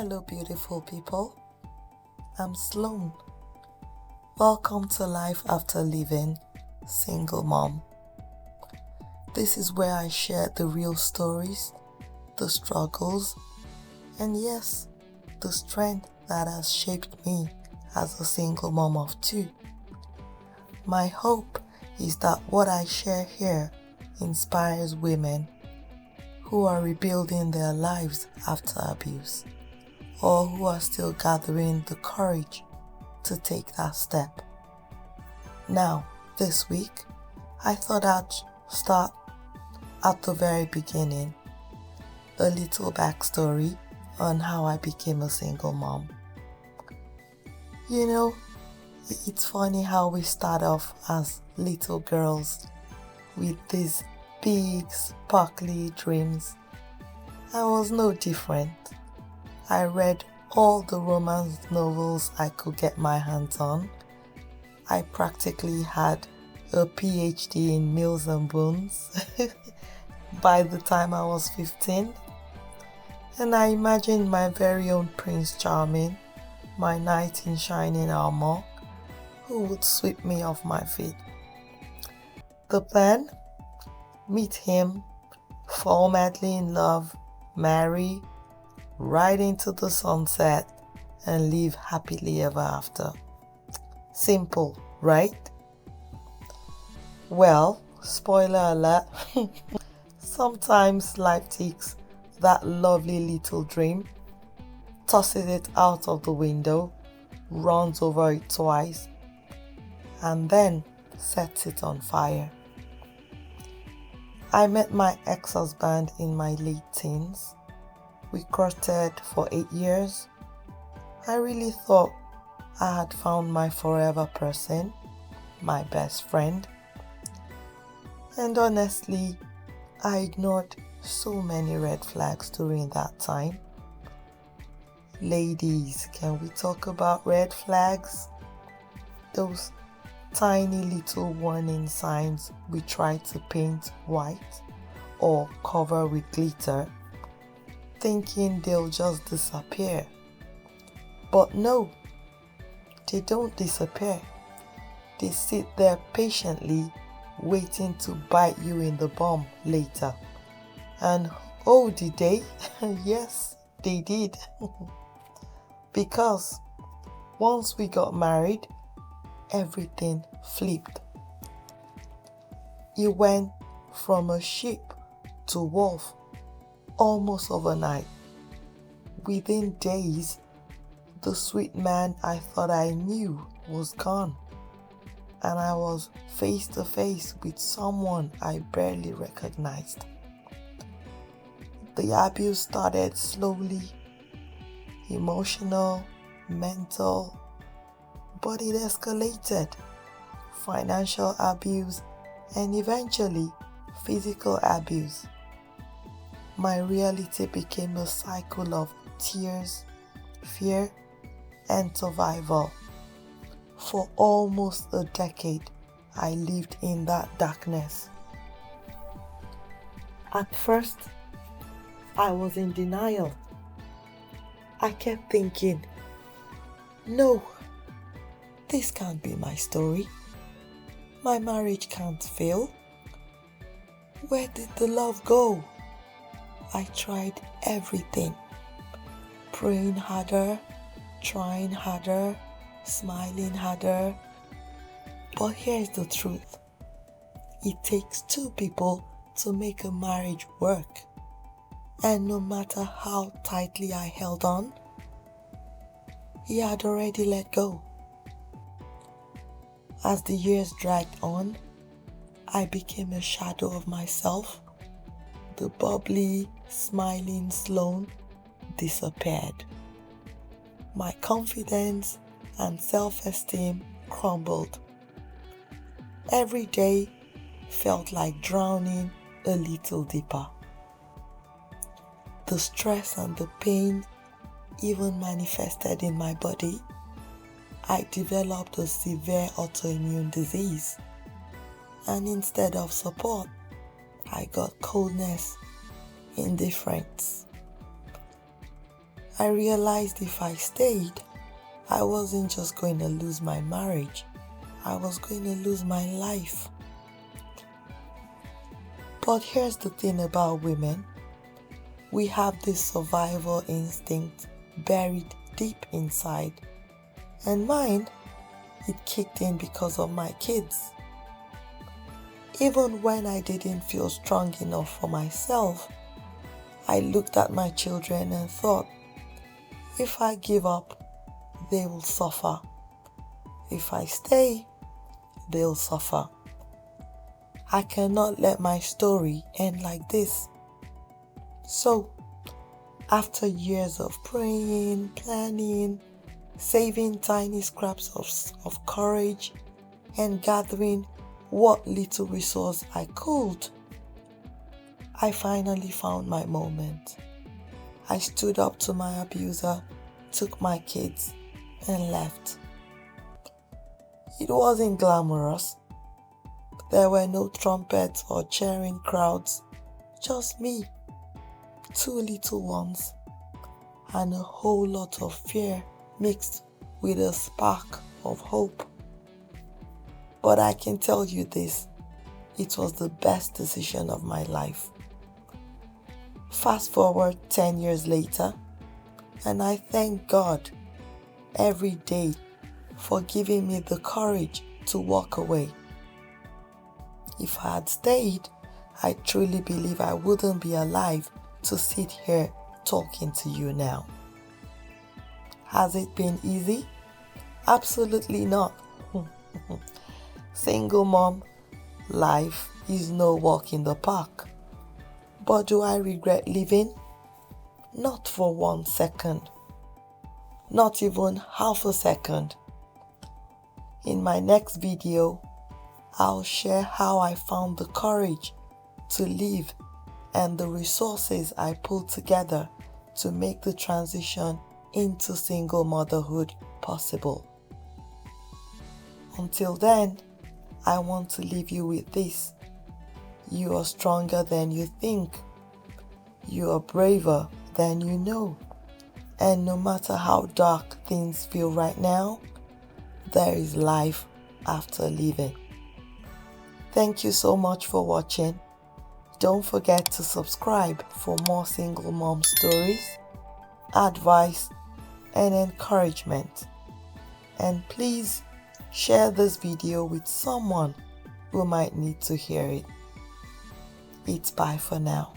Hello, beautiful people. I'm Sloan. Welcome to Life After Living Single Mom. This is where I share the real stories, the struggles, and yes, the strength that has shaped me as a single mom of two. My hope is that what I share here inspires women who are rebuilding their lives after abuse, or who are still gathering the courage to take that step. Now, this week, I thought I'd start at the very beginning, a little backstory on how I became a single mom. You know, it's funny how we start off as little girls with these big, sparkly dreams. I was no different. I read all the romance novels I could get my hands on. I practically had a PhD in meals and bones by the time I was 15. And I imagined my very own Prince Charming, my knight in shining armor, who would sweep me off my feet. The plan? Meet him, fall madly in love, marry, ride into the sunset, and live happily ever after. Simple, right? Well, spoiler alert, sometimes life takes that lovely little dream, tosses it out of the window, runs over it twice, and then sets it on fire. I met my ex-husband in my late teens. We courted for 8 years. I really thought I had found my forever person, my best friend. And honestly, I ignored so many red flags during that time. Ladies, can we talk about red flags? Those tiny little warning signs we try to paint white or cover with glitter, thinking they'll just disappear. But no, they don't disappear. They sit there patiently waiting to bite you in the bum later. And oh, did they? Yes, they did. Because once we got married, everything flipped. It went from a sheep to wolf almost overnight. Within days, the sweet man I thought I knew was gone, and I was face to face with someone I barely recognized. The abuse started slowly, emotional, mental, but it escalated. Financial abuse and eventually physical abuse. My reality became a cycle of tears, fear, and survival. For almost a decade, I lived in that darkness. At first, I was in denial. I kept thinking, no, this can't be my story. My marriage can't fail. Where did the love go? I tried everything. Praying harder, trying harder, smiling harder. But here's the truth. It takes two people to make a marriage work. And no matter how tightly I held on, he had already let go. As the years dragged on, I became a shadow of myself. The bubbly, smiling Sloan disappeared. My confidence and self-esteem crumbled. Every day felt like drowning a little deeper. The stress and the pain even manifested in my body. I developed a severe autoimmune disease, and instead of support, I got coldness, indifference. I realized if I stayed, I wasn't just going to lose my marriage, I was going to lose my life. But here's the thing about women. We have this survival instinct buried deep inside. And mine, it kicked in because of my kids. Even when I didn't feel strong enough for myself, I looked at my children and thought, if I give up, they will suffer. If I stay, they'll suffer. I cannot let my story end like this. So, after years of praying, planning, saving tiny scraps of courage, and gathering what little resource I could, I finally found my moment. I stood up to my abuser, took my kids, and left. It wasn't glamorous. There were no trumpets or cheering crowds, just me, 2 little ones, and a whole lot of fear mixed with a spark of hope. But I can tell you this, it was the best decision of my life. Fast forward 10 years later, and I thank God every day for giving me the courage to walk away. If I had stayed, I truly believe I wouldn't be alive to sit here talking to you now. Has it been easy? Absolutely not. Single mom life is no walk in the park. But do I regret living? Not for 1 second. Not even half a second. In my next video, I'll share how I found the courage to live and the resources I pulled together to make the transition into single motherhood possible. Until then, I want to leave you with this. You are stronger than you think. You are braver than you know. And no matter how dark things feel right now, there is life after living. Thank you so much for watching. Don't forget to subscribe for more single mom stories, advice, and encouragement. And please share this video with someone who might need to hear it. It's bye for now.